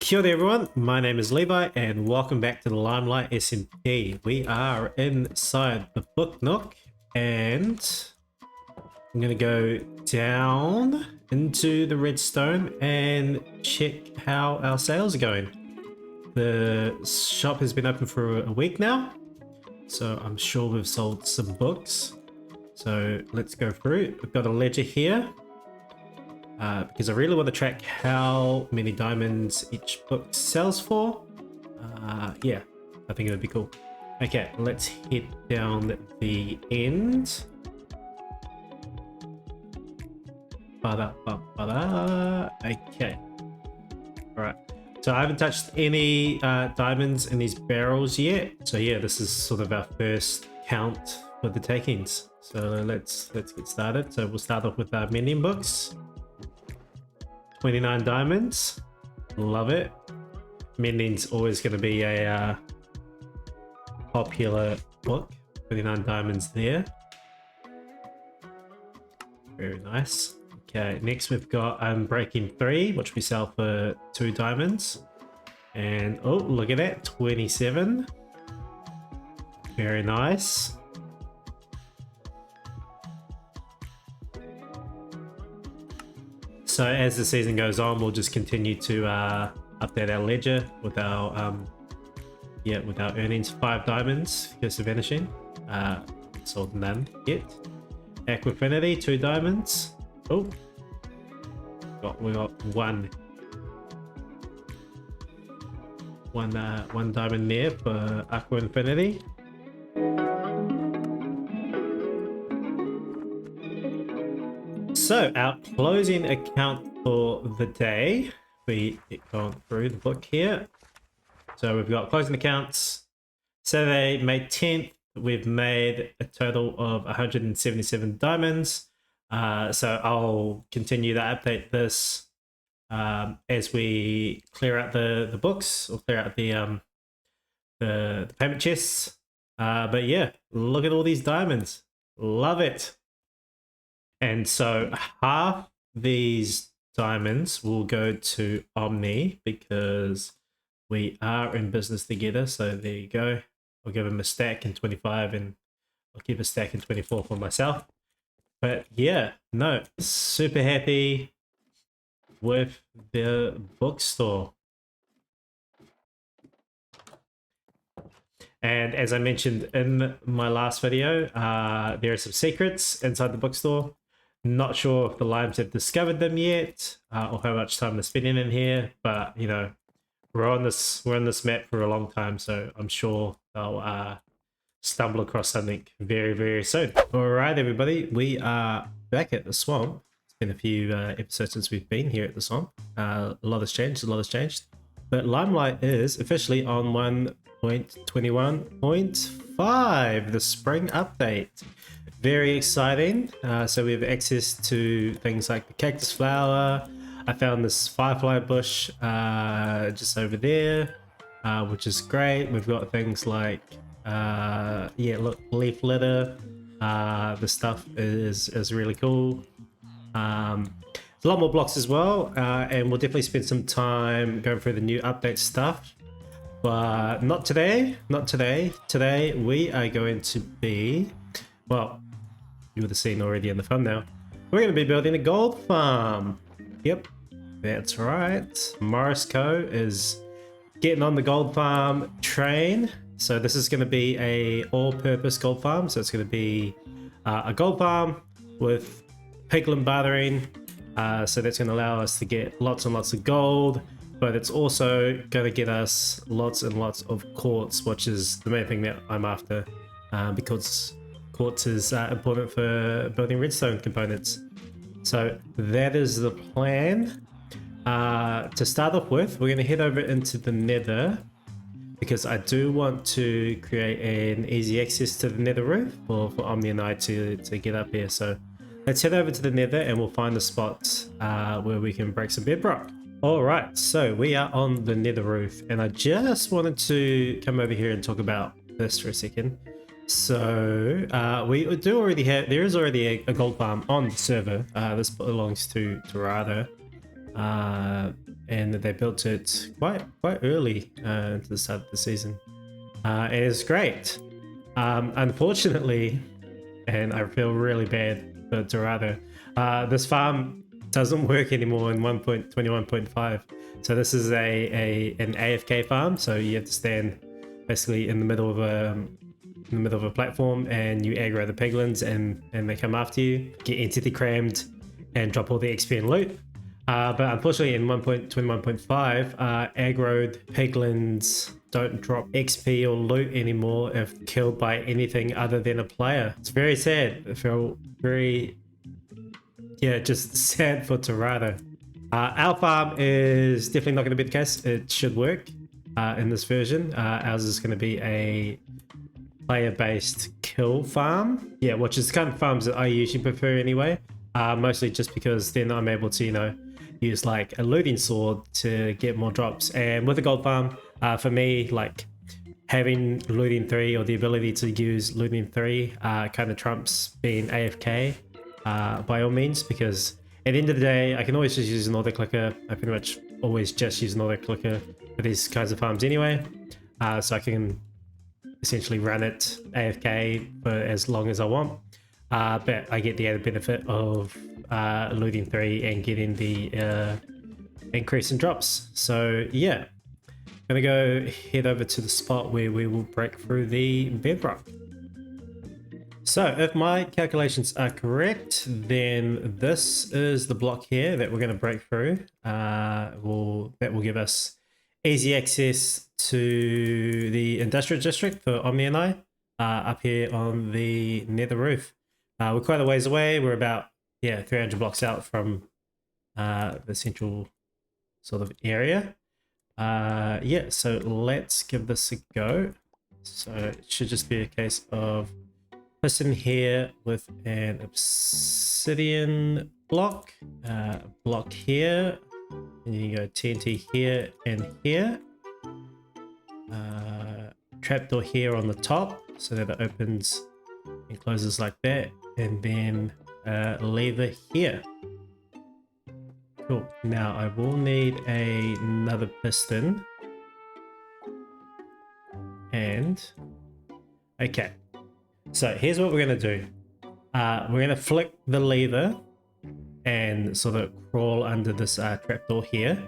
Kia ora everyone, my name is Levi and welcome back to the Limelight SMP. We are inside the book nook and I'm going to go down into the redstone and check how our sales are going. The shop has been open for a week now, so I'm sure we've sold some books. So let's go through. We've got a ledger here. Because I really want to track how many diamonds each book sells for. Yeah, I think it would be cool. Okay, let's head down the end. Okay. Alright. So I haven't touched any diamonds in these barrels yet. So yeah, this is sort of our first count for the takings. So let's get started. So we'll start off with our minion books. 29 diamonds, love it. Minion's always going to be a popular book. 29 diamonds there, very nice. Okay, next we've got Breaking 3, which we sell for 2 diamonds, and oh, look at that, 27, very nice. So as the season goes on, we'll just continue to update our ledger with our with our earnings. 5 diamonds, Curse of Vanishing. Sold none yet. Aquafinity, 2 diamonds. Oh, we got one diamond there for Aqua Infinity. So our closing account for the day, we get going through the book here. So we've got closing accounts. Saturday, May 10th, we've made a total of 177 diamonds. So I'll continue to update this as we clear out the books or clear out the payment chests. But yeah, look at all these diamonds. Love it. And so half these diamonds will go to Omni because we are in business together. So there you go. I'll give him a stack in 25 and I'll keep a stack in 24 for myself. But yeah, no, super happy with the bookstore. And as I mentioned in my last video, there are some secrets inside the bookstore. Not sure if the limes have discovered them yet, or how much time they're spending in here, but you know, we're on this map for a long time, so I'm sure they'll stumble across something very, very soon. All right, everybody, we are back at the swamp. It's been a few episodes since we've been here at the swamp. A lot has changed, but Limelight is officially on 1.21.5, the spring update. Very exciting. So we have access to things like the cactus flower. I found this firefly bush just over there, which is great. We've got things like yeah, look, leaf litter. The stuff is really cool. There's a lot more blocks as well, and we'll definitely spend some time going through the new update stuff. But not today. Today we are going to be, well, you would have seen already in the thumbnail, we're going to be building a gold farm. Yep, that's right. Morrisco is getting on the gold farm train. So this is going to be a all-purpose gold farm. So it's going to be a gold farm with piglin bartering. So that's going to allow us to get lots and lots of gold, but it's also going to get us lots and lots of quartz, which is the main thing that I'm after, because quartz is important for building redstone components. So that is the plan. To start off with, we're going to head over into the Nether because I do want to create an easy access to the Nether Roof for Omni and I to get up here. So let's head over to the Nether and we'll find a spot where we can break some bedrock. All right, so we are on the Nether Roof and I just wanted to come over here and talk about this for a second. So we do already have, there is already a gold farm on the server. This belongs to Rado. and they built it quite early into the start of the season. It is great. Unfortunately, and I feel really bad for Dorado, this farm doesn't work anymore in 1.21.5. So this is an AFK farm, so you have to stand basically in the middle of a platform, and you aggro the piglins, and they come after you, get entity crammed, and drop all the XP and loot. But unfortunately in 1.21.5, aggroed piglins don't drop XP or loot anymore if killed by anything other than a player. It's very sad. I feel very, yeah, just sad for Torado. Our farm is definitely not going to be the case. It should work in this version. Ours is going to be a player-based kill farm. Yeah, which is the kind of farms that I usually prefer anyway. Mostly just because then I'm able to, you know, use like a looting sword to get more drops. And with a gold farm, for me, like having looting 3 or the ability to use looting 3 kind of trumps being AFK by all means, because at the end of the day, I can always just use an auto clicker. I pretty much always just use an auto clicker for these kinds of farms anyway. So I can essentially run it AFK for as long as I want. But I get the added benefit of looting 3 and getting the increase in drops. So yeah, I'm gonna go head over to the spot where we will break through the bedrock. So if my calculations are correct, then this is the block here that we're going to break through. That will give us easy access to the industrial district for Omni and I up here on the Nether Roof. We're quite a ways away. We're about 300 blocks out from the central sort of area. So let's give this a go. So it should just be a case of piston here with an obsidian block, block here, and you go TNT here and here, trapdoor here on the top so that it opens and closes like that, and then lever here. Cool. Now I will need another piston, and okay. So here's what we're going to do. We're going to flick the lever and sort of crawl under this trapdoor here.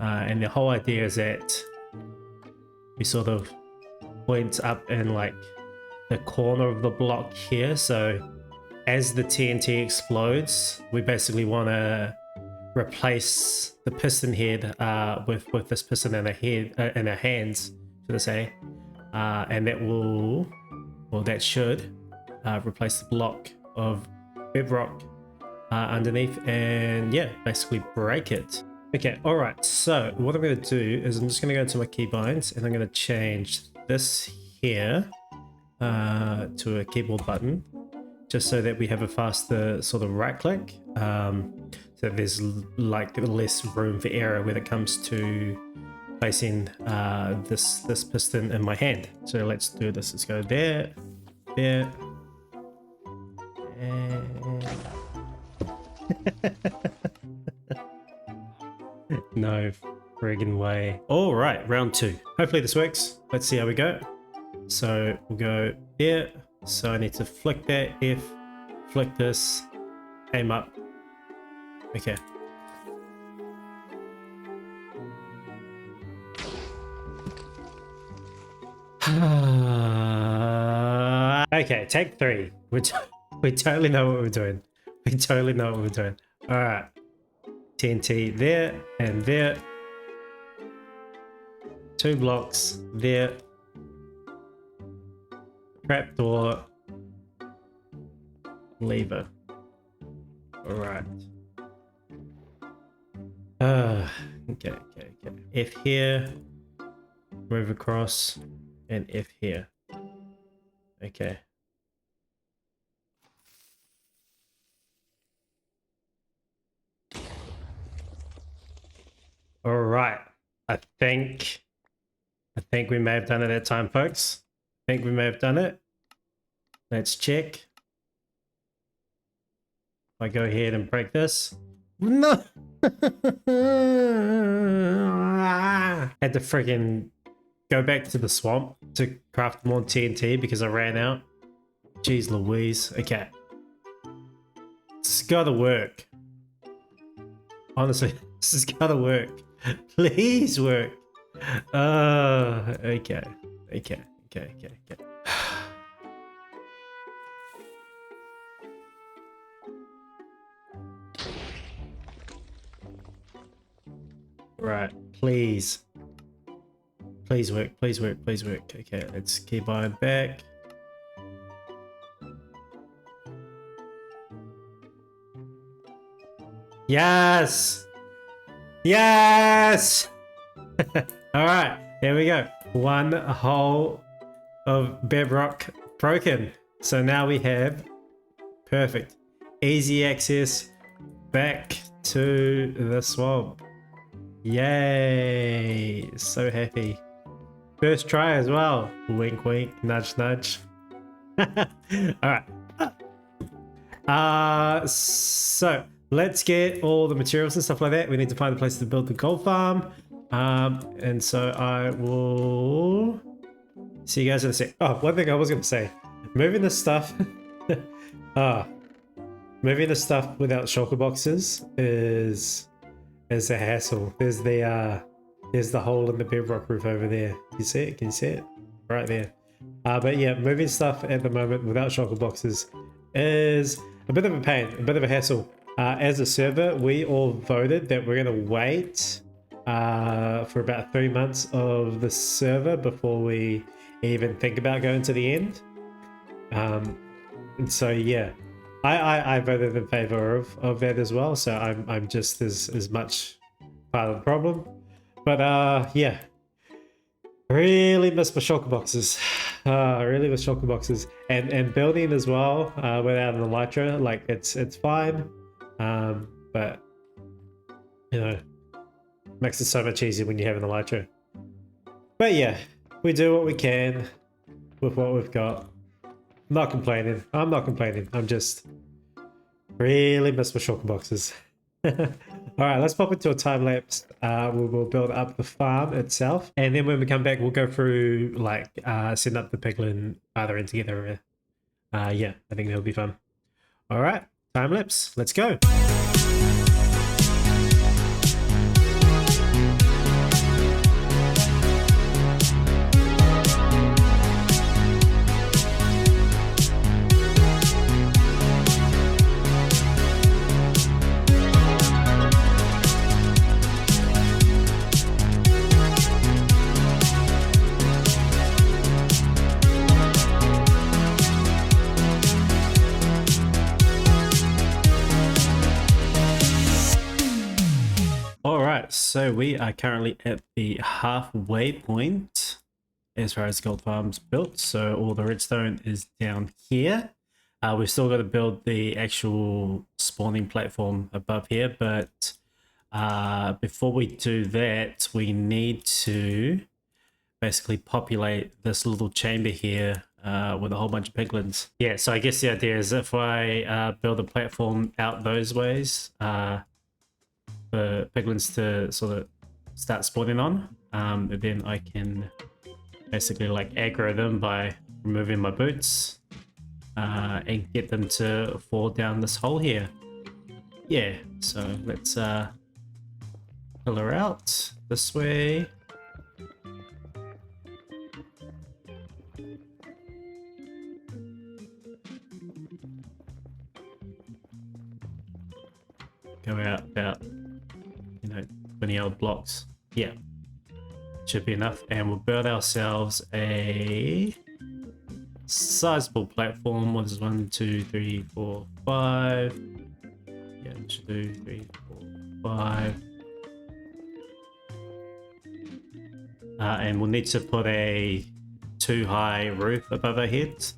And the whole idea is that we sort of point up in like the corner of the block here. So as the TNT explodes, we basically want to replace the piston head with this piston in our head, in our hands, should I say. And that will... well, that should replace the block of bedrock underneath, and yeah, basically break it. Okay, all right, so what I'm going to do is I'm just going to go into my keybinds, and I'm going to change this here to a keyboard button, just so that we have a faster sort of right click, so there's like less room for error when it comes to placing this piston in my hand. So let's do this. Let's go there, there, and no friggin' way. All right, round 2. Hopefully this works. Let's see how we go. So we'll go there. So I need to flick that F, flick this, aim up. Okay. Okay, take 3. We totally know what we're doing. We totally know what we're doing. All right. TNT there and there. 2 blocks there. Trapdoor. Lever. All right. Okay. F here. Move across. And F here. Okay. All right. I think we may have done it that time, folks. I think we may have done it. Let's check. If I go ahead and break this, No! Had to freaking go back to the swamp to craft more TNT because I ran out. Jeez Louise. Okay. This has gotta work. Honestly, this has gotta work. Please work. Okay. Okay. Right, please. Please work. Okay, let's keep going back. Yes! Yes! Alright, here we go. One hole of bedrock broken. So now we have perfect. Easy access back to the swamp. Yay! So happy. First try as well. Wink wink, nudge nudge. Alright. So let's get all the materials and stuff like that. We need to find a place to build the gold farm. And so I will see you guys in a sec. Oh, one thing I was gonna say. Moving this stuff moving the stuff without shulker boxes is a hassle. There's the hole in the bedrock roof over there. You see it? Can you see it? Right there. But yeah, moving stuff at the moment without shulker boxes is a bit of a pain, a bit of a hassle. As a server, we all voted that we're gonna wait for about 3 months of the server before we even think about going to the end. And so yeah, I voted in favor of that as well. So I'm just as much part of the problem. But yeah, really miss my shulker boxes. Really miss shulker boxes and building as well without an elytra. Like it's fine, but you know, makes it so much easier when you have an elytra. But yeah, we do what we can with what we've got. Not complaining. I'm not complaining. I'm just really miss my shulker boxes. Alright, let's pop into a time lapse. We'll build up the farm itself, and then when we come back, we'll go through like setting up the piglin fathering together. Yeah, I think that'll be fun. Alright, time lapse. Let's go. So we are currently at the halfway point as far as gold farms built. So all the redstone is down here. We've still got to build the actual spawning platform above here, but before we do that, we need to basically populate this little chamber here with a whole bunch of piglins. Yeah, so I guess the idea is if I build a platform out those ways, for piglins to sort of start spawning on, then I can basically like aggro them by removing my boots and get them to fall down this hole here. Yeah, so let's pillar out this way. Go out about 20 odd blocks. Yeah, should be enough, and we'll build ourselves a sizable platform. What is 1, 2, 3, 4, 5? Yeah, 2, 3, 4, 5. And we'll need to put a too high roof above our heads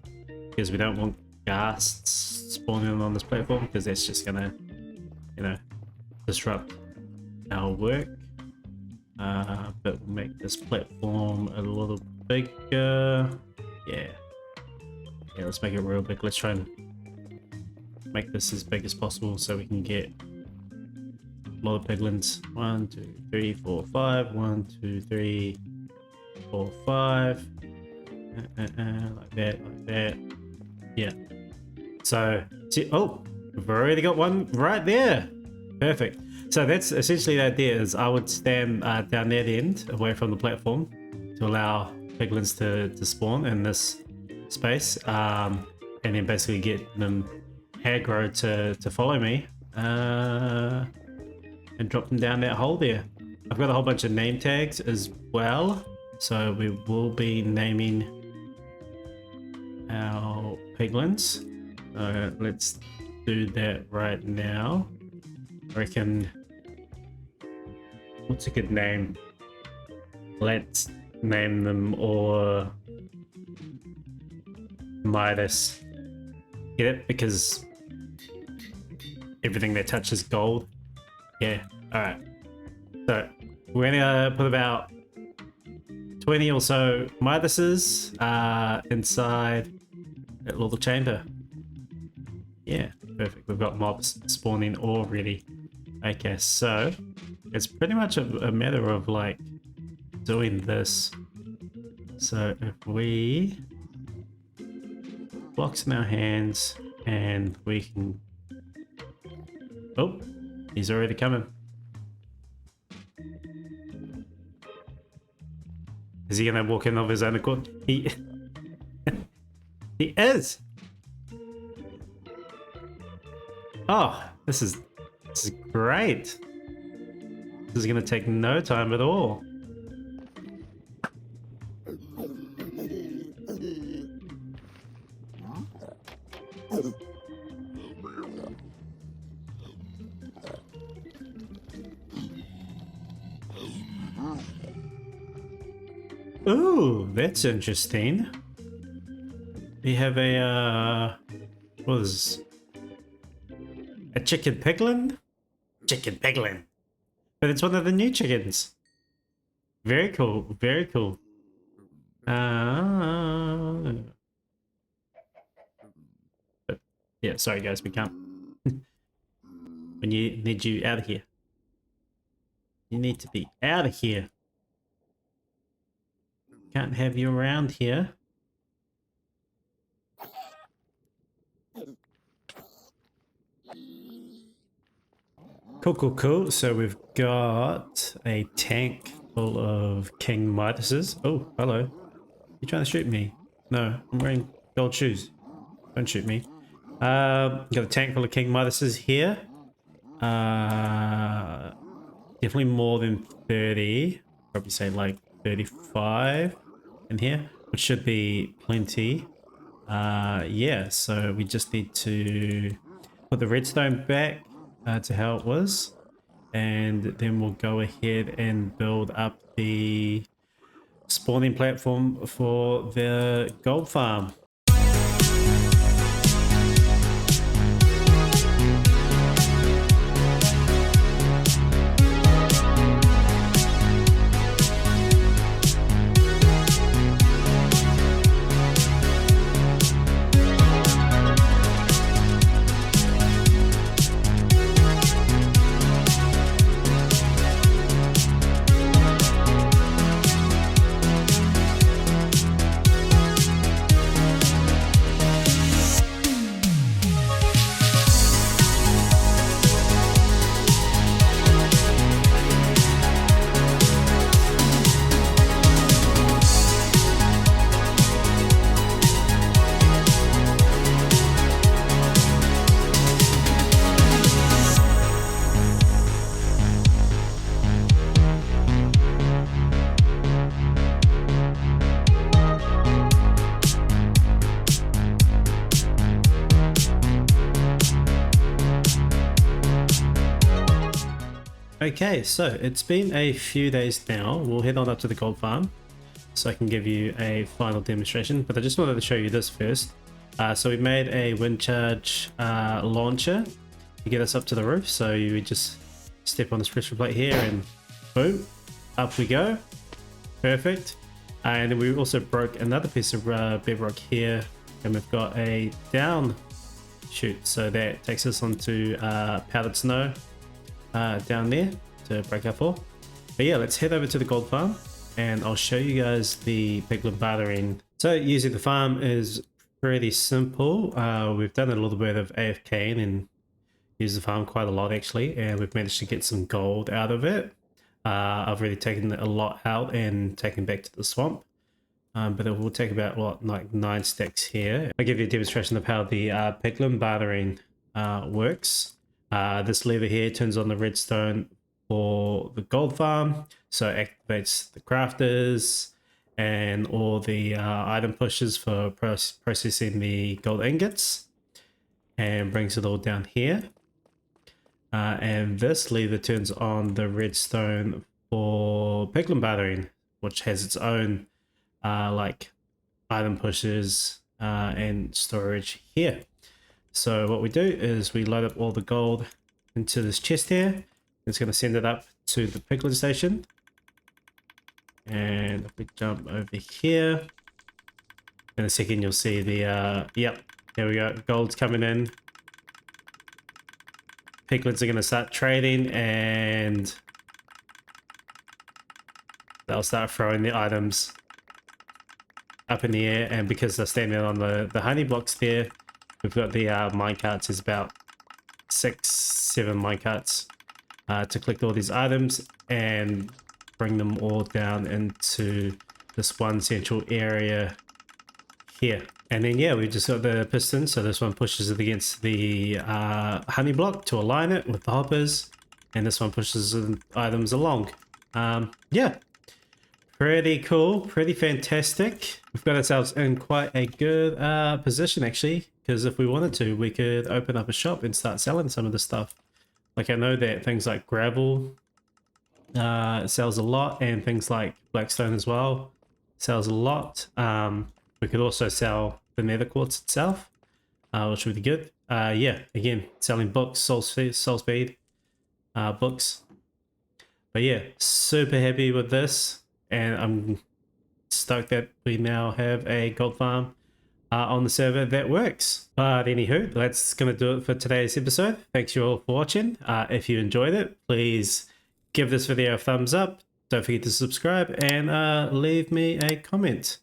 because we don't want ghasts spawning on this platform, because that's just gonna, disrupt our work. But we'll make this platform a little bigger. Yeah, let's make it real big. Let's try and make this as big as possible so we can get a lot of piglins. 1, 2, 3, 4, 5. 1, 2, 3, 4, 5. Like that. Yeah. So, see, oh, we've already got one right there. Perfect. So that's essentially the idea. Is I would stand down that end, away from the platform, to allow piglins to spawn in this space, and then basically get them aggro to follow me, and drop them down that hole there. I've got a whole bunch of name tags as well, so we will be naming our piglins. Let's do that right now. I reckon, what's a good name? Let's name them or Midas. Get it? Because everything they touch is gold. Yeah, alright. So we're gonna put about 20 or so Midases inside that little chamber. Yeah, perfect. We've got mobs spawning already. Okay, so it's pretty much a matter of like doing this. So if we blocks in our hands and we can, oh, he's already coming. Is he gonna walk in of his own accord? He he is. Oh, this is great. This is gonna take no time at all. Ooh, that's interesting. We have a what is this? A chicken piglin? Chicken piglin. But it's one of the new chickens. Very cool, very cool. But yeah, sorry guys, we can't. We need you out of here. You need to be out of here. Can't have you around here. Cool. So we've got a tank full of King Midases. Oh, hello. You trying to shoot me? No, I'm wearing gold shoes. Don't shoot me. Got a tank full of King Midases here. Definitely more than 30. Probably say like 35 in here, which should be plenty. Yeah, so we just need to put the redstone back to how it was, and then we'll go ahead and build up the spawning platform for the gold farm. Okay, so it's been a few days now. We'll head on up to the gold farm so I can give you a final demonstration, but I just wanted to show you this first. So we made a wind charge launcher to get us up to the roof. So you would just step on this pressure plate here and boom, up we go. Perfect. And then we also broke another piece of bedrock here, and we've got a down chute, so that takes us onto powdered snow. down there to break up for. But yeah, let's head over to the gold farm and I'll show you guys the piglin bartering. So using the farm is pretty simple. We've done a little bit of AFK and used the farm quite a lot actually, and we've managed to get some gold out of it. I've really taken a lot out and taken back to the swamp. But it will take about what, like 9 stacks here. I'll give you a demonstration of how the piglin bartering works. This lever here turns on the redstone for the gold farm, so activates the crafters and all the item pushes for processing the gold ingots, and brings it all down here. And this lever turns on the redstone for piglin bartering, which has its own like item pushes and storage here. So what we do is we load up all the gold into this chest here. It's going to send it up to the piglin station. And if we jump over here, in a second you'll see the yep, there we go, gold's coming in. Piglins are going to start trading and they'll start throwing the items up in the air, and because they're standing on the honey blocks there, we've got the minecarts. There's about 6-7 minecarts to collect all these items and bring them all down into this one central area here. And then yeah, we've just got the piston, so this one pushes it against the honey block to align it with the hoppers, and this one pushes the items along. Yeah, pretty cool, pretty fantastic. We've got ourselves in quite a good position actually, because if we wanted to, we could open up a shop and start selling some of the stuff. Like I know that things like gravel sells a lot, and things like blackstone as well sells a lot. We could also sell the nether quartz itself, which would be good. Yeah, again, selling books, soul speed books. But yeah, super happy with this, and I'm stoked that we now have a gold farm on the server that works. But anywho, that's going to do it for today's episode. Thanks you all for watching. If you enjoyed it, please give this video a thumbs up. Don't forget to subscribe and leave me a comment.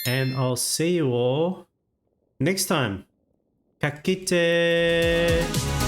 And I'll see you all next time. Ka kite!